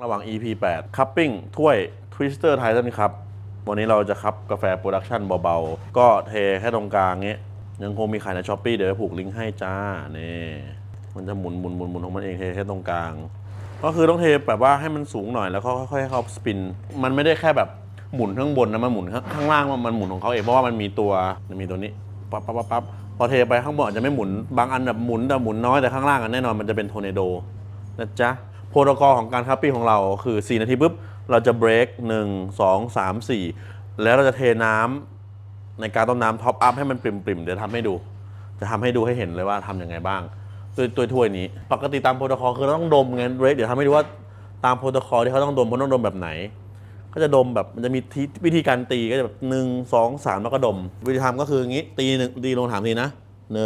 ระหว่าง EP 8 Cupping ถ้วย Twister Titan ครับวันนี้เราจะคัพกาแฟโปรดักชั่นเบาๆก็เทแค่ตรงกลางนี้ยังคงมีขายใน Shopee เดี๋ยวผูกลิงก์ให้จ้านี่มันจะหมุนของมันเองเทแค่ตรงกลางก็คือต้องเทแบบว่าให้มันสูงหน่อยแล้วค่อยๆให้เขาสปินมันไม่ได้แค่แบบหมุนข้างบนนะมันหมุนข้างล่างมันหมุนของเขาเองเพราะว่ามันมีตัวนี้ปั๊บพอเทไปข้างบนอาจจะไม่หมุนบางอันแบบหมุนแต่หมุนน้อยแต่ข้างล่างแน่นอนมันจะเป็นโทร์เนโดนะจ๊ะโปรโตคอลของการคัพปิ้งของเราคือ4 นาทีปุ๊บเราจะเบรก1 2 3 4แล้วเราจะเทน้ำในการต้มน้ำท็อปอัพให้มันปริ่มๆเดี๋ยวทำให้ดูจะทำให้ดูให้เห็นเลยว่าทำยังไงบ้างตัวถ้วยนี้ปกติตามโปรโตคอลคือเราต้องดมไงเบรกเดี๋ยวทำให้ดูว่าตามโปรโตคอลที่เขาต้องดมเขาต้องดมแบบไหนก็จะดมแบบมันจะมีวิธีการตีก็จะแบบ1 2 3แล้วก็ดมวิธีทำก็คืออย่างนี้ตีลงถามทีนะ1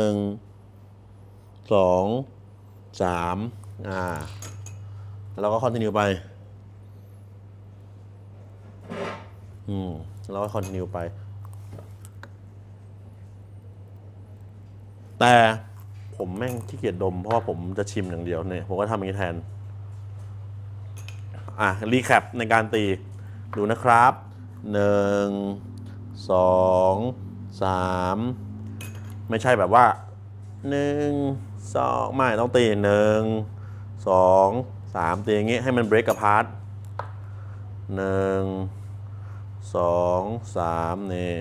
2 3แล้วก็คอนติเนียไปแล้วก็คอนติเนียไปแต่ผมแม่งขี้เกียจดมเพราะว่าผมจะชิมอย่างเดียวเนี่ยผมก็ทำอย่างนี้แทนรีแคปในการตีดูนะครับ1 2 3ไม่ใช่แบบว่า1 2ไม่ต้องตี1 2 3ตีอย่างงี้ให้มันเบรกกับพาร์ท1 2 3นี่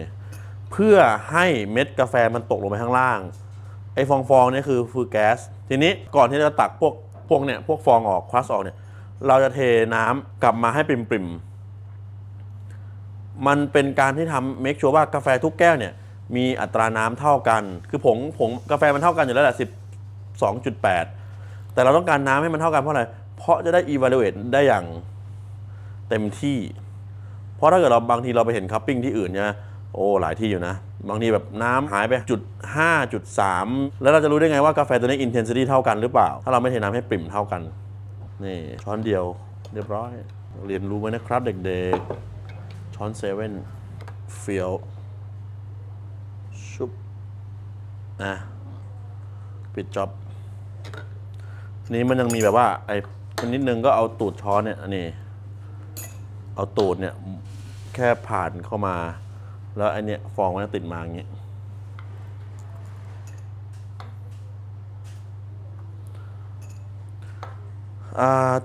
เพื่อให้เม็ดกาแฟมันตกลงไปข้างล่างไอ้ฟองนี่คือแก๊สทีนี้ก่อนที่จะตักพวกฟองออกควัสออกเนี่ยเราจะเทน้ำกลับมาให้ปริ่มมันเป็นการที่ทำเมคชัวร์ว่ากาแฟทุกแก้วเนี่ยมีอัตราน้ำเท่ากันคือผงกาแฟมันเท่ากันอยู่แล้วแหละ12.8แต่เราต้องการน้ำให้มันเท่ากันเพราะอะไรเพราะจะได้ evaluate ได้อย่างเต็มที่เพราะถ้าเกิดเราบางทีเราไปเห็นคัพปิ้งที่อื่นเนี่ยโอ้หลายที่อยู่นะบางทีแบบน้ำหายไป5.3แล้วเราจะรู้ได้ไงว่ากาแฟตัวนี้ intensity เท่ากันหรือเปล่าถ้าเราไม่เทน้ำให้ปริ่มเท่ากันนี่ช้อนเดียวเรียบร้อยเรียนรู้ไว้นะครับเด็กๆช้อน7เฟียวชุบปิดจ็อบนี้มันยังมีแบบว่าไอ้นิดนึงก็เอาตูดช้อนเนี่ยอันนี้เอาตูดเนี่ยแค่ผ่านเข้ามาแล้วไอ้นี่ฟองมันจะติดมาอย่างนี้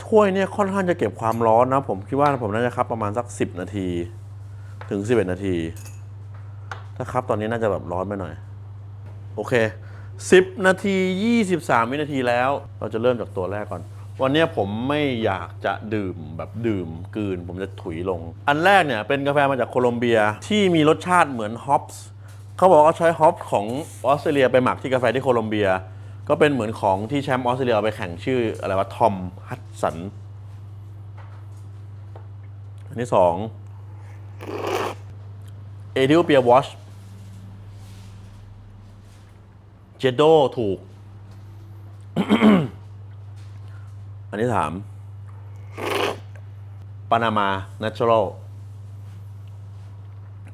ถ้วยเนี่ยค่อนข้างจะเก็บความร้อนนะผมคิดว่าผมน่าจะคัพประมาณสัก10 นาทีถึง11 นาทีถ้าคัพตอนนี้น่าจะแบบร้อนไปหน่อยโอเค10 นาที23 วินาทีแล้วเราจะเริ่มจากตัวแรกก่อนวันนี้ผมไม่อยากจะดื่มแบบดื่มกลืนผมจะถุยลงอันแรกเนี่ยเป็นกาแฟมาจากโคลอมเบียที่มีรสชาติเหมือนฮอปส์เขาบอกว่าใช้ฮอปส์ของออสเตรเลียไปหมักที่กาแฟที่โคลอมเบียก็เป็นเหมือนของที่แชมป์ออสเตรเลียไปแข่งชื่ออะไรวะทอมฮัตสันอันที่2เอธิโอเปียวอชเจโดถูก อันที่3ปานามาเนเชอรัล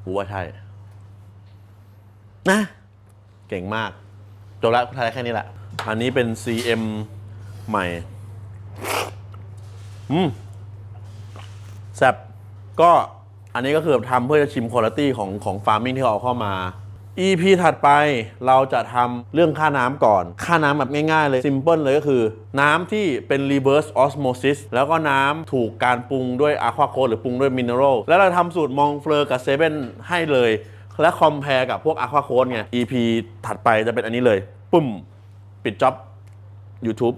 กูว่าใช่นะเก่งมากจบแล้วไทยแค่นี้แหละอันนี้เป็น CM ใหม่แซ่บก็อันนี้ก็คือทำเพื่อจะชิมคุณภาพของฟาร์มมิ่งที่เขาเอาเข้ามา EP ถัดไปเราจะทำเรื่องค่าน้ำก่อนค่าน้ำแบบง่ายๆเลยซิมเพิลเลยก็คือน้ำที่เป็น reverse osmosis แล้วก็น้ำถูกการปรุงด้วย aqua coat หรือปรุงด้วย mineral แล้วเราทำสูตรมองเฟลอกับเซเว่นให้เลยและคอมเพลกับพวก aqua coat ไง EP ถัดไปจะเป็นอันนี้เลยปุ้มปิดจ็อบ YouTube